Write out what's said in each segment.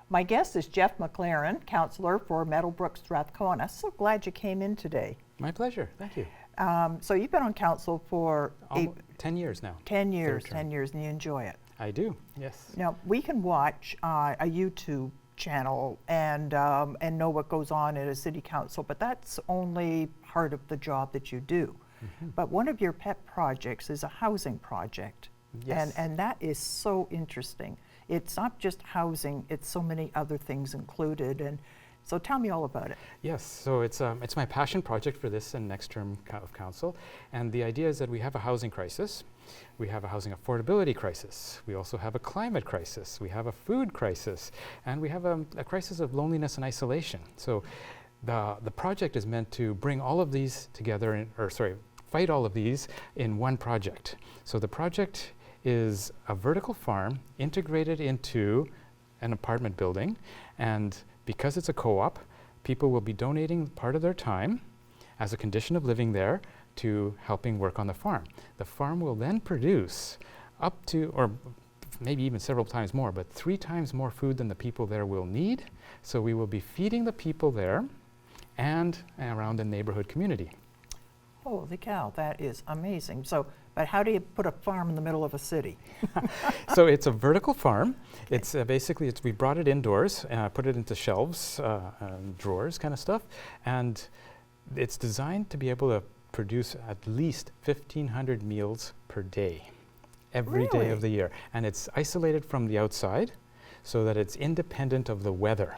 My guest is Jeff McLaren, counselor for Meadowbrook Strathcona. So glad you came in today. My pleasure. Thank you. So you've been on council for 10 years now. 10 years, and you enjoy it. I do, yes. Now, we can watch a YouTube channel and know what goes on at a city council, but that's only part of the job that you do. Mm-hmm. But one of your pet projects is a housing project. Yes. And that is so interesting. It's not just housing, it's so many other things included. And so tell me all about it. Yes, so it's my passion project for this and next term of council. And the idea is that we have a housing crisis. We have a housing affordability crisis. We also have a climate crisis. We have a food crisis. And we have a crisis of loneliness and isolation. So the project is meant to bring all of these together, fight all of these in one project. So the project is a vertical farm integrated into an apartment building, and because it's a co-op, people will be donating part of their time as a condition of living there to helping work on the farm. The farm will then produce up to, or maybe even several times more, but 3 times more food than the people there will need. So we will be feeding the people there and around the neighborhood community. Holy cow, that is amazing. So, but how do you put a farm in the middle of a city? So it's a vertical farm. Okay. It's basically, we brought it indoors, put it into shelves, drawers kind of stuff, and it's designed to be able to produce at least 1,500 meals per day, every day of the year. And it's isolated from the outside so that it's independent of the weather.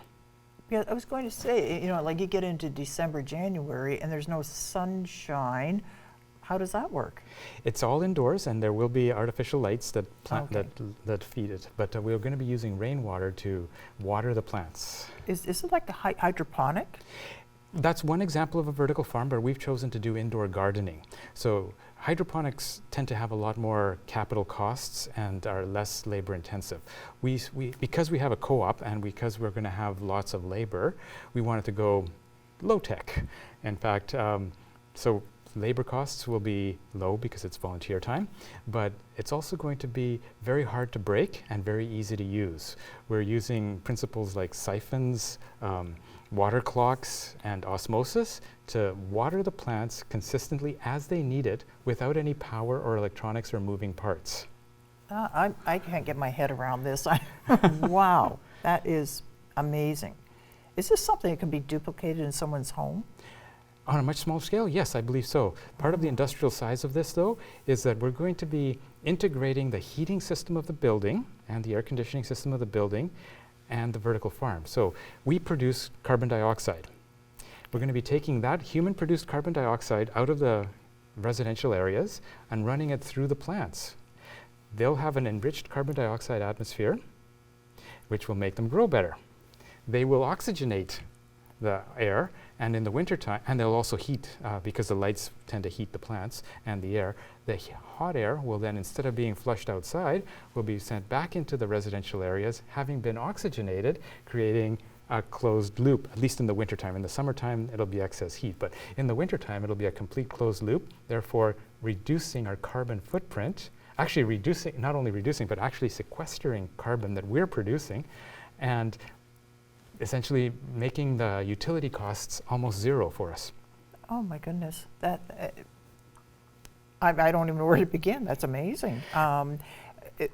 Yeah, I was going to say, like you get into December, January, and there's no sunshine. How does that work? It's all indoors, and there will be artificial lights that that feed it. But we're going to be using rainwater to water the plants. Is it like the hydroponic? That's one example of a vertical farm, but we've chosen to do indoor gardening. So hydroponics tend to have a lot more capital costs and are less labor intensive. Because we have a co-op and because we're going to have lots of labor, we wanted to go low tech. In fact, so labor costs will be low because it's volunteer time, but it's also going to be very hard to break and very easy to use. We're using principles like siphons, water clocks, and osmosis to water the plants consistently as they need it without any power or electronics or moving parts. I can't get my head around this. Wow, that is amazing. Is this something that can be duplicated in someone's home? On a much smaller scale, yes, I believe so. Part of the industrial size of this, though, is that we're going to be integrating the heating system of the building and the air conditioning system of the building and the vertical farm. So we produce carbon dioxide. We're going to be taking that human-produced carbon dioxide out of the residential areas and running it through the plants. They'll have an enriched carbon dioxide atmosphere, which will make them grow better. They will oxygenate the air, and in the wintertime, and they'll also heat, because the lights tend to heat the plants and the air. The hot air will then, instead of being flushed outside, will be sent back into the residential areas, having been oxygenated, creating a closed loop, at least in the wintertime. In the summertime, it'll be excess heat, but in the wintertime, it'll be a complete closed loop, therefore reducing our carbon footprint, actually reducing, not only reducing, but actually sequestering carbon that we're producing, and essentially making the utility costs almost zero for us. Oh my goodness, that I don't even know where to begin. That's amazing.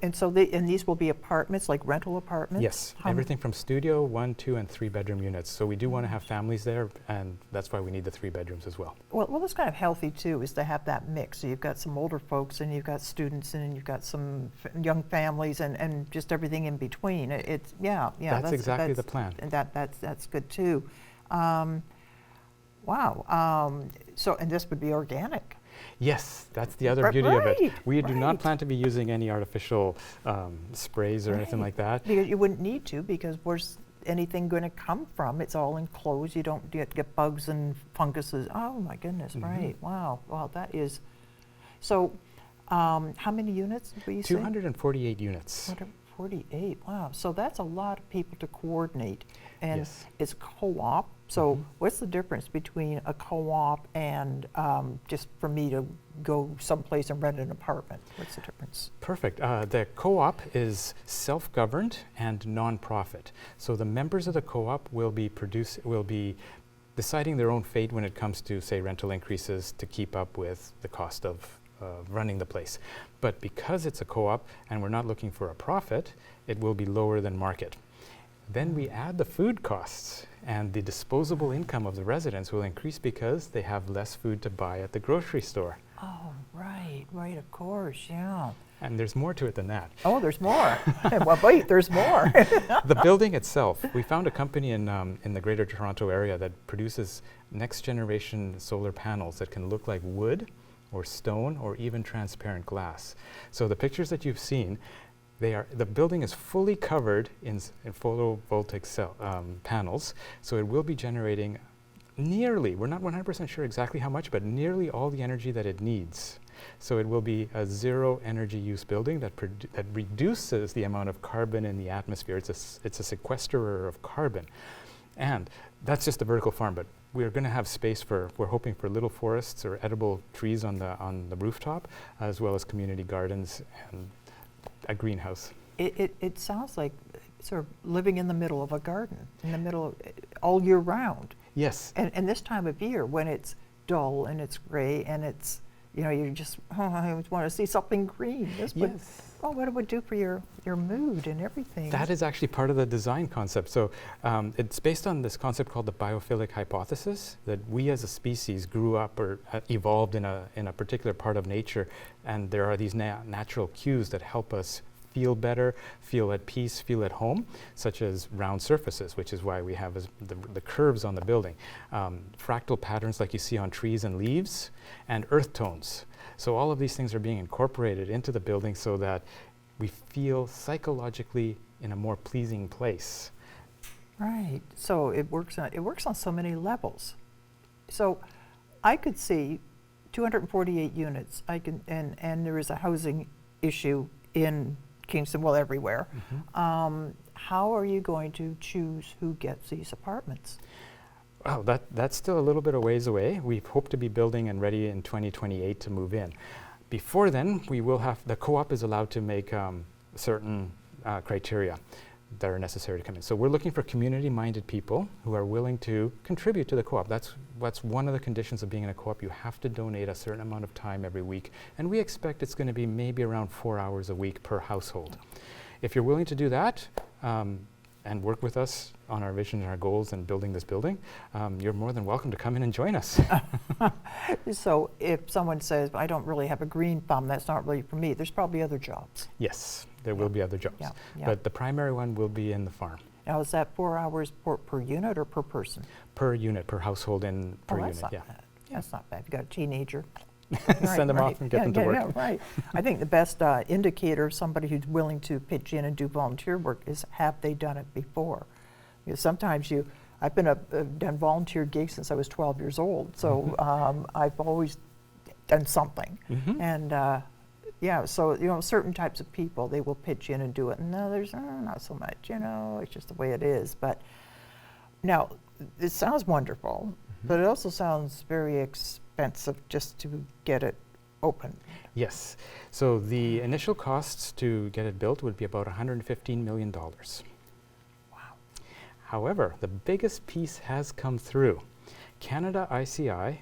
And so these will be apartments, like rental apartments? Yes, everything from studio, 1, 2, and 3 bedroom units. So we do want to have families there, and that's why we need the 3 bedrooms as well. Well, that's kind of healthy too, is to have that mix. So you've got some older folks, and you've got students, and you've got some young families, and just everything in between. It's That's exactly the plan. And that's good too. Wow. So, and this would be organic. Yes, that's the other beauty of it. We do not plan to be using any artificial sprays or anything like that. Because you wouldn't need to, because where's anything going to come from? It's all enclosed. You don't get bugs and funguses. Oh my goodness, right. Wow, that is. So how many units were you saying? 248 units. 248, wow. So that's a lot of people to coordinate. And yes. It's co-op. So what's the difference between a co-op and just for me to go someplace and rent an apartment? What's the difference? Perfect. The co-op is self-governed and nonprofit. So the members of the co-op will be deciding their own fate when it comes to, say, rental increases to keep up with the cost of running the place. But because it's a co-op and we're not looking for a profit, it will be lower than market. Then we add the food costs, and the disposable income of the residents will increase because they have less food to buy at the grocery store. Oh, right, of course, yeah. And there's more to it than that. Oh, there's more. Well, wait, there's more. The building itself, we found a company in the Greater Toronto area that produces next generation solar panels that can look like wood or stone or even transparent glass. So the pictures that you've seen, the building is fully covered in photovoltaic panels, so it will be generating nearly, we're not 100% sure exactly how much, but nearly all the energy that it needs. So it will be a zero energy use building that reduces the amount of carbon in the atmosphere. It's a sequesterer of carbon. And that's just the vertical farm, but we're going to have space we're hoping for little forests or edible trees on the rooftop, as well as community gardens and a greenhouse. It sounds like sort of living in the middle of a garden, in the middle of all year round. Yes. And this time of year when it's dull and it's gray and it's, you just, I want to see something green. Yes. What it would do for your mood and everything. That is actually part of the design concept. So it's based on this concept called the biophilic hypothesis, that we as a species grew up or evolved in a particular part of nature, and there are these natural cues that help us feel better, feel at peace, feel at home, such as round surfaces, which is why we have the curves on the building, fractal patterns like you see on trees and leaves, and earth tones. So all of these things are being incorporated into the building so that we feel psychologically in a more pleasing place. Right. So it works on so many levels. So I could see 248 units. And there is a housing issue in Kingston, well, everywhere. Mm-hmm. How are you going to choose who gets these apartments? Well, that's still a little bit of ways away. We hope to be building and ready in 2028 to move in. Before then, the co-op is allowed to make certain criteria that are necessary to come in. So we're looking for community-minded people who are willing to contribute to the co-op. That's one of the conditions of being in a co-op. You have to donate a certain amount of time every week. And we expect it's going to be maybe around 4 hours a week per household. If you're willing to do that, and work with us on our vision and our goals and building this building, you're more than welcome to come in and join us. So if someone says, I don't really have a green thumb, that's not really for me, there's probably other jobs. Yes, there will be other jobs. Yeah. But the primary one will be in the farm. Now, is that 4 hours per unit or per person? Per unit, per household, and per unit, That's not bad. That's not bad. If you've got a teenager. Send them off and get them to work. Yeah, right. I think the best indicator of somebody who's willing to pitch in and do volunteer work is, have they done it before? Because sometimes I've done volunteer gigs since I was 12 years old, so I've always done something. Mm-hmm. And so certain types of people, they will pitch in and do it, and others, not so much. It's just the way it is. But now, it sounds wonderful, but it also sounds very expensive just to get it open. Yes. So the initial costs to get it built would be about $115 million. Wow. However, the biggest piece has come through. Canada ICI,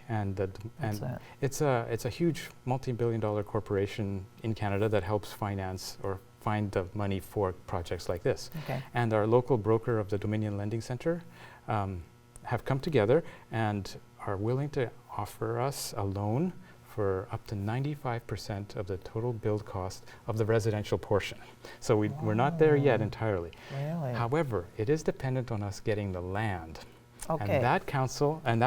it's a huge multi-billion-dollar corporation in Canada that helps finance or find the money for projects like this. Okay. And our local broker of the Dominion Lending Center have come together and are willing to offer us a loan for up to 95% of the total build cost of the residential portion. So we're not there yet entirely. Really? However, it is dependent on us getting the land. Okay. And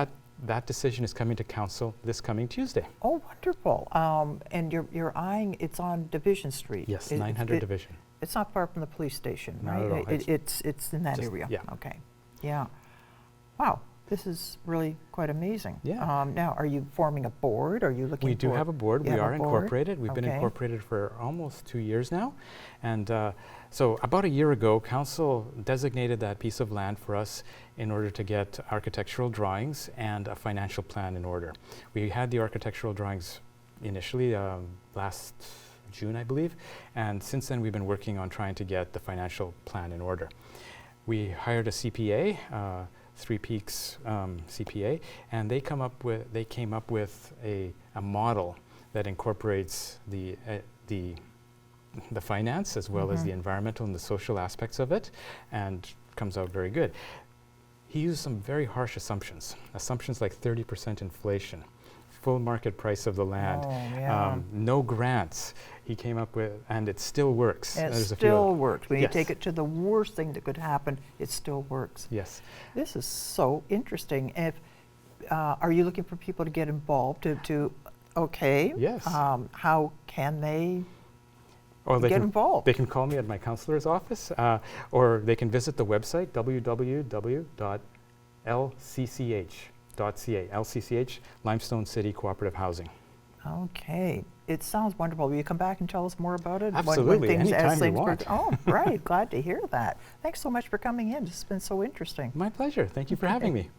that decision is coming to council this coming Tuesday. Oh, wonderful. And you're eyeing, it's on Division Street. Yes, 900 Division. It's not far from the police station, Not right? at all. It's in that area. Yeah. Okay. Yeah. Wow. This is really quite amazing. Yeah. Now, are you forming a board? Are you looking We do have a board. We are incorporated. We've been Okay. incorporated for almost 2 years now. And so about a year ago, council designated that piece of land for us in order to get architectural drawings and a financial plan in order. We had the architectural drawings initially last June, I believe, and since then we've been working on trying to get the financial plan in order. We hired a CPA, Three Peaks CPA, and they came up with a model that incorporates the finance as well as the environmental and the social aspects of it, and comes out very good. He used some very harsh assumptions like 30% inflation, full market price of the land, no grants. He came up with, and it still works. And it There's a few still other- works. When you Yes. take it to the worst thing that could happen, it still works. Yes. This is so interesting. If are you looking for people to get involved to okay? Yes. How can they Or they get can, involved? They can call me at my counselor's office, or they can visit the website www.lcch.ca. LCCH, Limestone City Cooperative Housing. Okay. It sounds wonderful. Will you come back and tell us more about it? Absolutely. When Anytime you want. Oh, right. Glad to hear that. Thanks so much for coming in. It's been so interesting. My pleasure. Thank you for having me.